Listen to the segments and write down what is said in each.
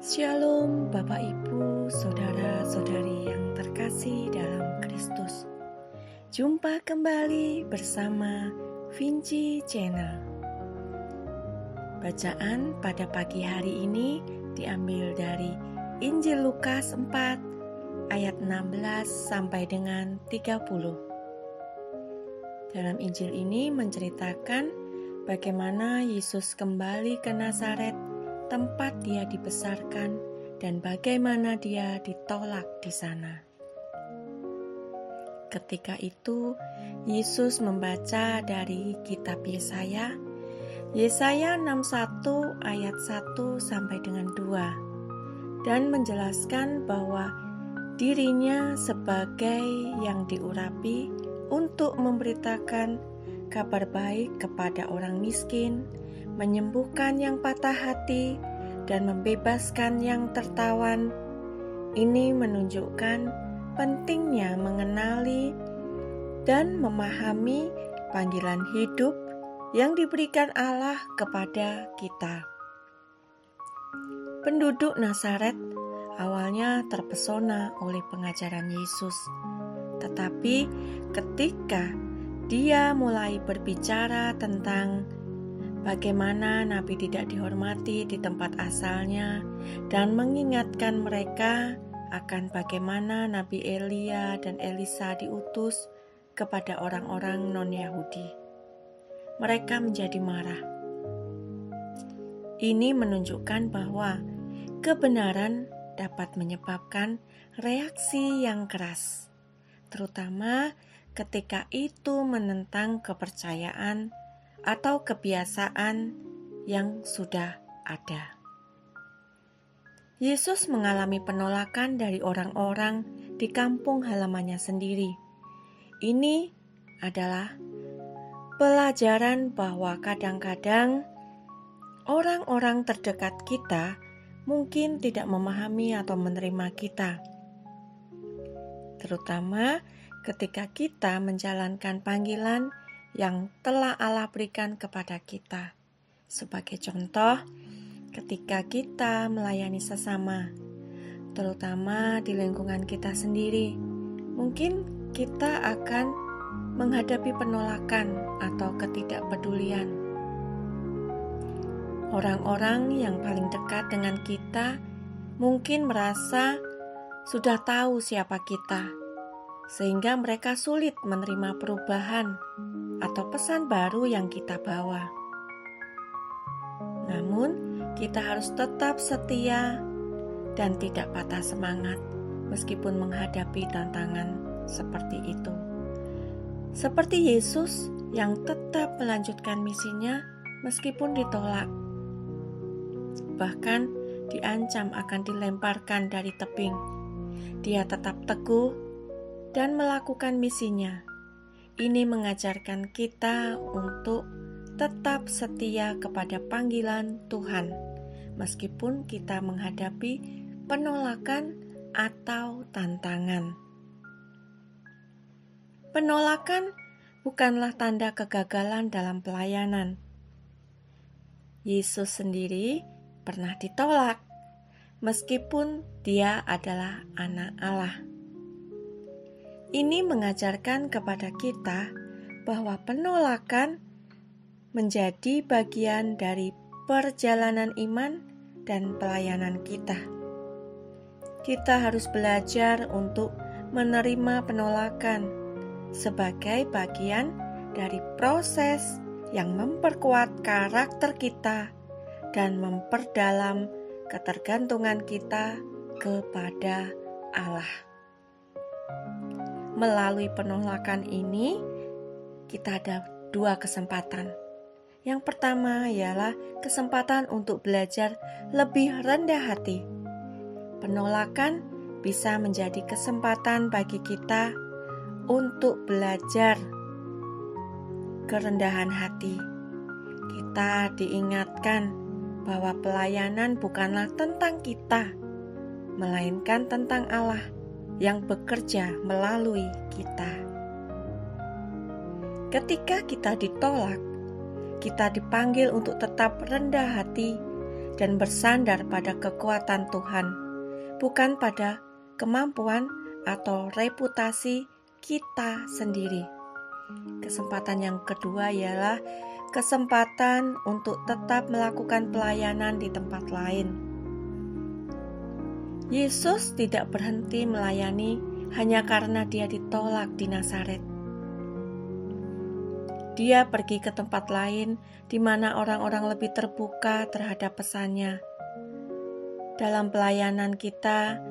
Shalom Bapak Ibu, Saudara-saudari yang terkasih dalam Kristus. Jumpa kembali bersama Vinci Channel. Bacaan pada pagi hari ini diambil dari Injil Lukas 4 ayat 16 sampai dengan 30. Dalam Injil ini menceritakan bagaimana Yesus kembali ke Nazaret, tempat dia dibesarkan, dan bagaimana dia ditolak di sana. Ketika itu, Yesus membaca dari kitab Yesaya 61 ayat 1 sampai dengan 2, dan menjelaskan bahwa dirinya sebagai yang diurapi untuk memberitakan kabar baik kepada orang miskin, menyembuhkan yang patah hati, dan membebaskan yang tertawan. Ini menunjukkan pentingnya mengenali dan memahami panggilan hidup yang diberikan Allah kepada kita. Penduduk Nazaret awalnya terpesona oleh pengajaran Yesus, tetapi ketika dia mulai berbicara tentang bagaimana Nabi tidak dihormati di tempat asalnya dan mengingatkan mereka akan bagaimana Nabi Elia dan Elisa diutus kepada orang-orang non-Yahudi, mereka menjadi marah. Ini menunjukkan bahwa kebenaran dapat menyebabkan reaksi yang keras, terutama ketika itu menentang kepercayaan atau kebiasaan yang sudah ada. Yesus mengalami penolakan dari orang-orang di kampung halamannya sendiri. Ini adalah pelajaran bahwa kadang-kadang orang-orang terdekat kita mungkin tidak memahami atau menerima kita, terutama ketika kita menjalankan panggilan yang telah Allah berikan kepada kita. Sebagai contoh, ketika kita melayani sesama, terutama di lingkungan kita sendiri, mungkin kita akan menghadapi penolakan atau ketidakpedulian. Orang-orang yang paling dekat dengan kita mungkin merasa sudah tahu siapa kita, sehingga mereka sulit menerima perubahan atau pesan baru yang kita bawa. Namun, kita harus tetap setia dan tidak patah semangat meskipun menghadapi tantangan seperti itu. Seperti Yesus yang tetap melanjutkan misinya meskipun ditolak. Bahkan diancam akan dilemparkan dari tebing. Dia tetap teguh dan melakukan misinya. Ini mengajarkan kita untuk tetap setia kepada panggilan Tuhan, meskipun kita menghadapi penolakan atau tantangan. Penolakan bukanlah tanda kegagalan dalam pelayanan. Yesus sendiri pernah ditolak, meskipun dia adalah anak Allah. Ini mengajarkan kepada kita bahwa penolakan menjadi bagian dari perjalanan iman dan pelayanan kita. Kita harus belajar untuk menerima penolakan sebagai bagian dari proses yang memperkuat karakter kita dan memperdalam ketergantungan kita kepada Allah. Melalui penolakan ini, kita ada dua kesempatan. Yang pertama ialah kesempatan untuk belajar lebih rendah hati. Penolakan bisa menjadi kesempatan bagi kita untuk belajar kerendahan hati. Kita diingatkan bahwa pelayanan bukanlah tentang kita, melainkan tentang Allah yang bekerja melalui kita. Ketika kita ditolak, kita dipanggil untuk tetap rendah hati dan bersandar pada kekuatan Tuhan, bukan pada kemampuan atau reputasi kita sendiri. Kesempatan yang kedua ialah kesempatan untuk tetap melakukan pelayanan di tempat lain. Yesus tidak berhenti melayani hanya karena dia ditolak di Nazaret. Dia pergi ke tempat lain di mana orang-orang lebih terbuka terhadap pesannya. Dalam pelayanan kita,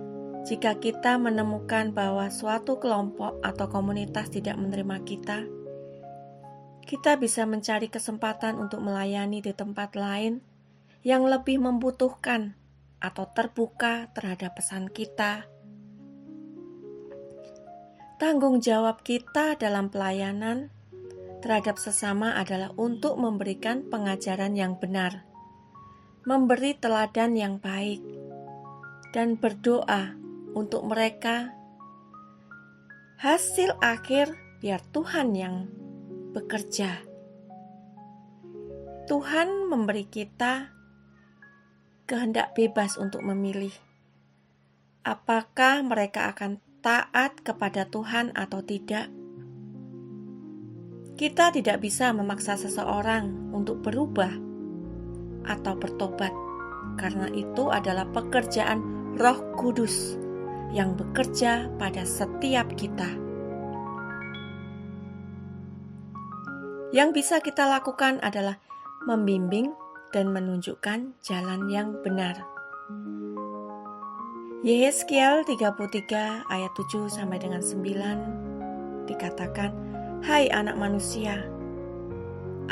jika kita menemukan bahwa suatu kelompok atau komunitas tidak menerima kita bisa mencari kesempatan untuk melayani di tempat lain yang lebih membutuhkan atau terbuka terhadap pesan kita. Tanggung jawab kita dalam pelayanan terhadap sesama adalah untuk memberikan pengajaran yang benar, memberi teladan yang baik, dan berdoa untuk mereka. Hasil akhir biar Tuhan yang bekerja. Tuhan memberi kita kehendak bebas untuk memilih apakah mereka akan taat kepada Tuhan atau tidak. Kita tidak bisa memaksa seseorang untuk berubah atau bertobat, karena itu adalah pekerjaan Roh Kudus yang bekerja pada setiap kita. Yang bisa kita lakukan adalah membimbing dan menunjukkan jalan yang benar. Yehezkiel 33 ayat 7 sampai dengan 9 dikatakan, "Hai anak manusia,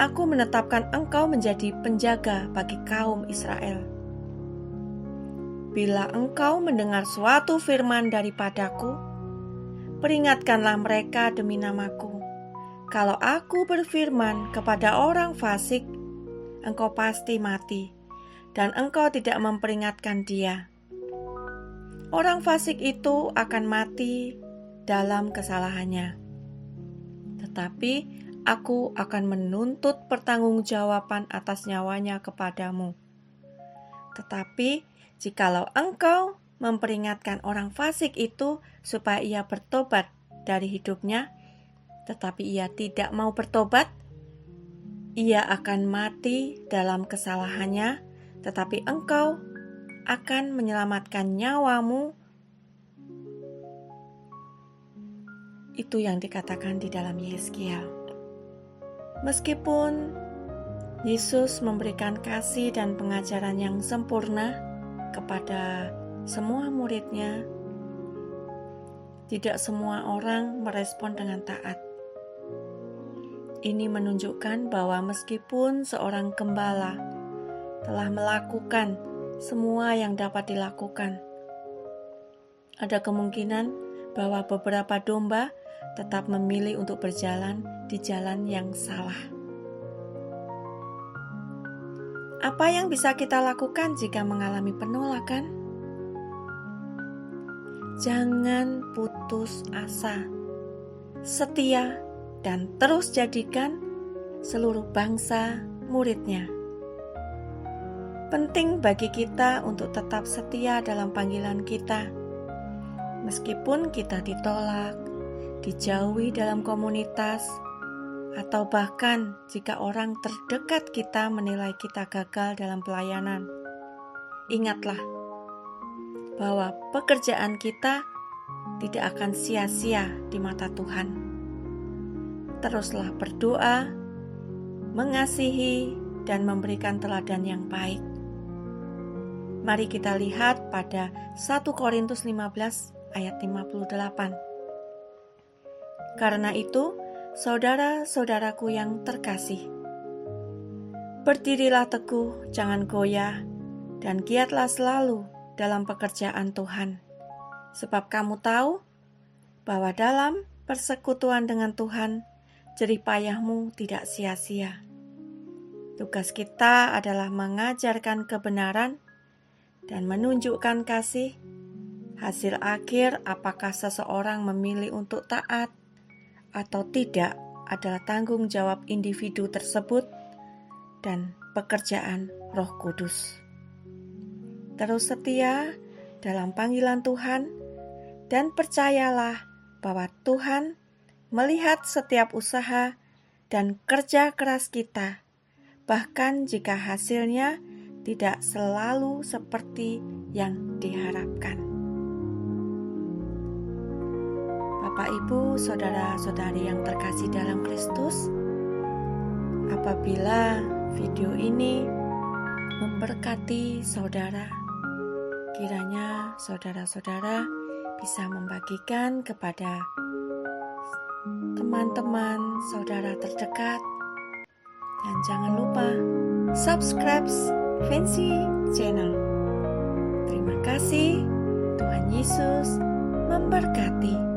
Aku menetapkan engkau menjadi penjaga bagi kaum Israel. Bila engkau mendengar suatu firman daripadaku, peringatkanlah mereka demi namaku. Kalau aku berfirman kepada orang fasik, engkau pasti mati, dan engkau tidak memperingatkan dia. Orang fasik itu akan mati dalam kesalahannya. Tetapi aku akan menuntut pertanggungjawaban atas nyawanya kepadamu. Tetapi jikalau engkau memperingatkan orang fasik itu supaya ia bertobat dari hidupnya, tetapi ia tidak mau bertobat, ia akan mati dalam kesalahannya, tetapi engkau akan menyelamatkan nyawamu." Itu yang dikatakan di dalam Yehezkiel. Meskipun Yesus memberikan kasih dan pengajaran yang sempurna kepada semua muridnya, tidak semua orang merespon dengan taat. Ini menunjukkan bahwa meskipun seorang gembala telah melakukan semua yang dapat dilakukan, ada kemungkinan bahwa beberapa domba tetap memilih untuk berjalan di jalan yang salah. Apa yang bisa kita lakukan jika mengalami penolakan? Jangan putus asa, setia, dan terus jadikan seluruh bangsa muridnya. Penting bagi kita untuk tetap setia dalam panggilan kita. Meskipun kita ditolak, dijauhi dalam komunitas, atau bahkan jika orang terdekat kita menilai kita gagal dalam pelayanan, ingatlah bahwa pekerjaan kita tidak akan sia-sia di mata Tuhan. Teruslah berdoa, mengasihi, dan memberikan teladan yang baik. Mari kita lihat pada 1 Korintus 15 ayat 58. Karena itu, saudara-saudaraku yang terkasih, berdirilah teguh, jangan goyah, dan giatlah selalu dalam pekerjaan Tuhan. Sebab kamu tahu bahwa dalam persekutuan dengan Tuhan, jerih payahmu tidak sia-sia. Tugas kita adalah mengajarkan kebenaran dan menunjukkan kasih. Hasil akhir apakah seseorang memilih untuk taat atau tidak adalah tanggung jawab individu tersebut dan pekerjaan Roh Kudus. terus setia dalam panggilan Tuhan, dan percayalah bahwa Tuhan melihat setiap usaha dan kerja keras kita, bahkan jika hasilnya tidak selalu seperti yang diharapkan. Bapak, Ibu, saudara-saudari yang terkasih dalam Kristus, apabila video ini memberkati saudara, kiranya saudara-saudara bisa membagikan kepada teman-teman saudara terdekat, dan jangan lupa subscribe Fancy Channel. Terima kasih. Tuhan Yesus memberkati.